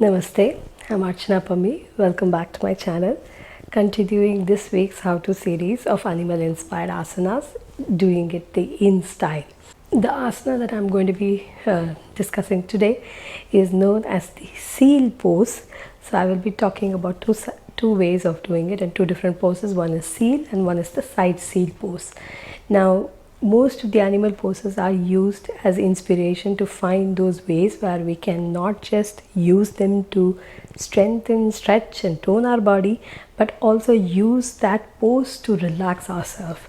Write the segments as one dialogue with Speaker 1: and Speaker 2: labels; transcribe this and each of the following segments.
Speaker 1: Namaste, I'm Archana Pammi. Welcome back to my channel. Continuing this week's how-to series of animal-inspired asanas, doing it the in style. The asana that I'm going to be discussing today is known as the seal pose. So I will be talking about two ways of doing it and two different poses. One is seal and one is the side seal pose. Now, most of the animal poses are used as inspiration to find those ways where we can not just use them to strengthen, stretch and tone our body, but also use that pose to relax ourselves.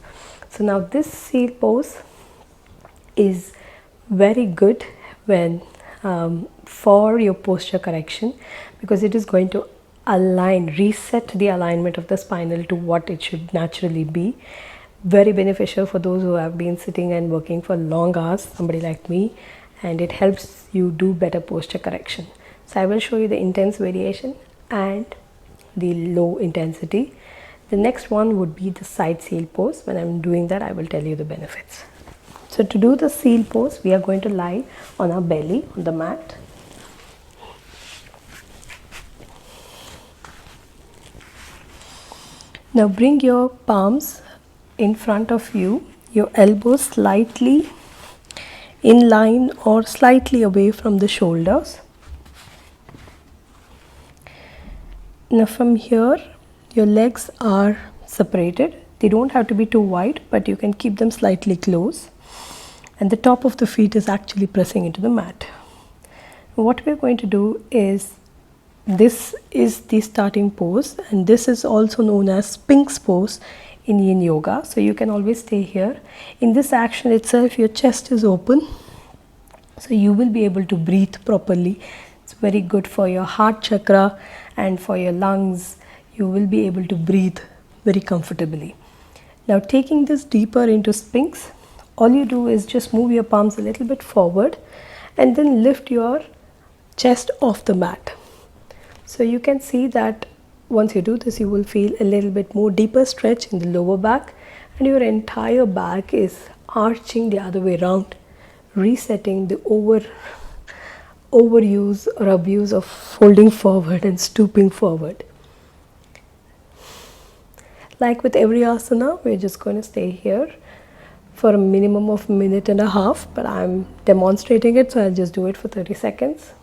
Speaker 1: So now this seal pose is very good when for your posture correction, because it is going to reset the alignment of the spinal to what it should naturally be. Very beneficial for those who have been sitting and working for long hours, somebody like me, and it helps you do better posture correction. So I will show you the intense variation and the low intensity. The next one would be the side seal pose. When I'm doing that, I will tell you the benefits. So to do the seal pose, we are going to lie on our belly on the mat. Now bring your palms in front of you, your elbows slightly in line or slightly away from the shoulders. Now from here, your legs are separated. They don't have to be too wide, but you can keep them slightly close. And the top of the feet is actually pressing into the mat. What we're going to do is, this is the starting pose, and this is also known as Sphinx pose in yin yoga. So you can always stay here. In this action itself, your chest is open, so you will be able to breathe properly. It's very good for your heart chakra and for your lungs. You will be able to breathe very comfortably. Now taking this deeper into Sphinx, all you do is just move your palms a little bit forward and then lift your chest off the mat. So you can see that once you do this, you will feel a little bit more deeper stretch in the lower back, and your entire back is arching the other way around, resetting the overuse or abuse of folding forward and stooping forward. Like with every asana, we're just going to stay here for a minimum of 1.5 minutes, but I'm demonstrating it, so I'll just do it for 30 seconds.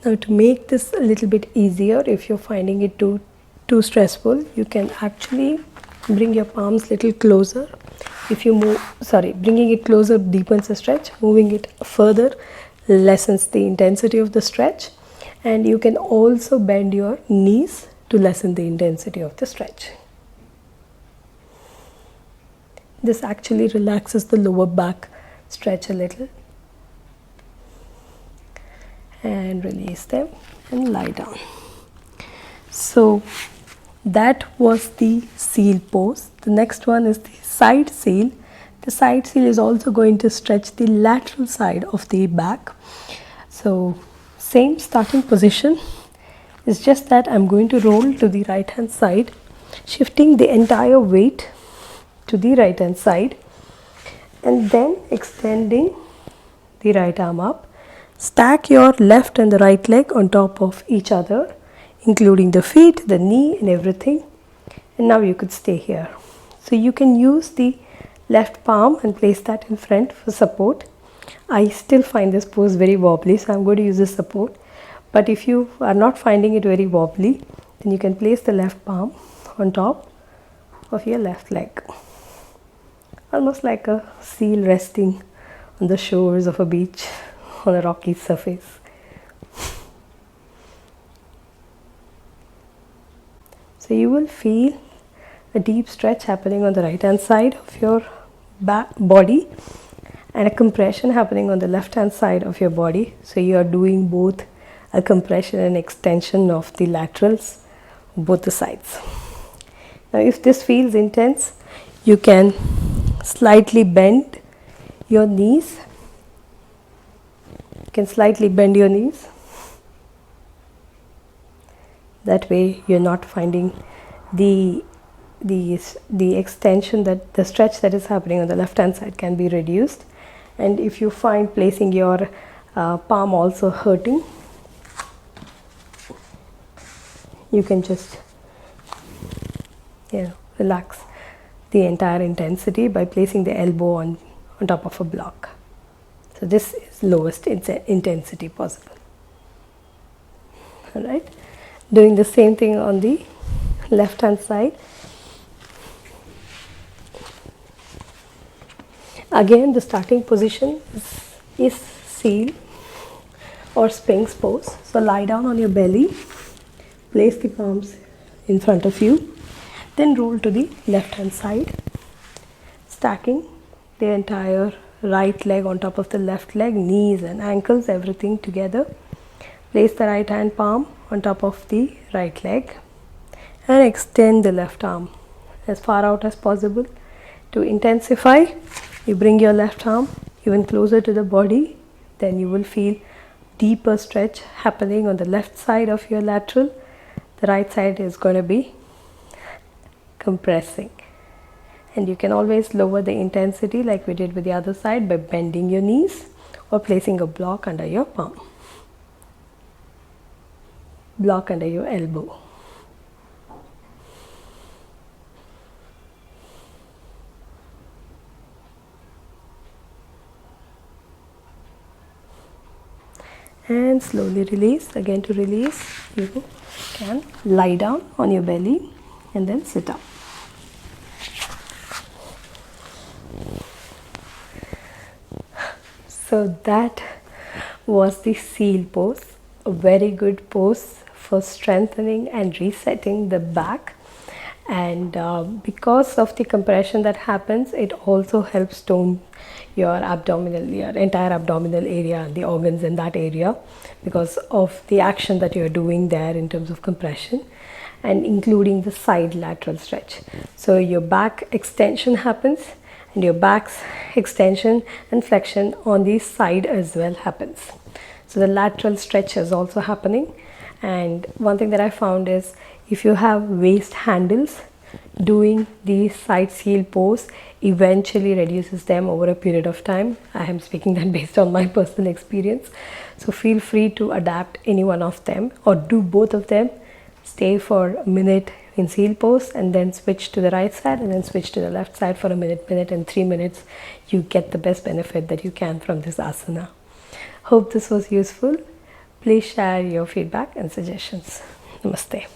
Speaker 1: Now to make this a little bit easier, if you're finding it too stressful, you can actually bring your palms little closer. If you bringing it closer deepens the stretch, moving it further lessens the intensity of the stretch, and you can also bend your knees to lessen the intensity of the stretch. This actually relaxes the lower back stretch a little. And release them and lie down. So that was the seal pose. The next one is the side seal. The side seal is also going to stretch the lateral side of the back. So same starting position, it's just that I'm going to roll to the right hand side, shifting the entire weight to the right hand side, and then extending the right arm up. Stack your left and the right leg on top of each other, including the feet, the knee and everything. And now you could stay here. So you can use the left palm and place that in front for support. I still find this pose very wobbly, so I'm going to use this support. But if you are not finding it very wobbly, then you can place the left palm on top of your left leg. Almost like a seal resting on the shores of a beach on a rocky surface. So you will feel a deep stretch happening on the right hand side of your body and a compression happening on the left hand side of your body. So you are doing both a compression and extension of the laterals, both the sides. Now if this feels intense, you can slightly bend your knees. You can slightly bend your knees. That way you're not finding the extension, that the stretch that is happening on the left hand side can be reduced. And if you find placing your palm also hurting, you can just relax the entire intensity by placing the elbow on top of a block. So this is lowest intensity possible. All right, doing the same thing on the left hand side. Again, the starting position is seal or Sphinx pose. So lie down on your belly, place the palms in front of you, then roll to the left hand side, stacking the entire right leg on top of the left leg, knees and ankles, everything together. Place the right hand palm on top of the right leg and extend the left arm as far out as possible. To intensify, you bring your left arm even closer to the body, then you will feel deeper stretch happening on the left side of your lateral. The right side is going to be compressing. And you can always lower the intensity like we did with the other side by bending your knees or placing a block under your palm, block under your elbow. And slowly release. Again, to release, you can lie down on your belly and then sit up. So that was the seal pose, a very good pose for strengthening and resetting the back. And because of the compression that happens, it also helps tone your entire abdominal area, the organs in that area, because of the action that you're doing there in terms of compression, and including the side lateral stretch. So your back extension happens, and your back's extension and flexion on the side as well happens. So the lateral stretch is also happening. And one thing that I found is, if you have waist handles, doing the side seal pose eventually reduces them over a period of time. I am speaking that based on my personal experience. So feel free to adapt any one of them or do both of them. Stay for a minute in seal pose and then switch to the right side and then switch to the left side for a minute and 3 minutes. You get the best benefit that you can from this asana. Hope this was useful. Please share your feedback and suggestions. Namaste.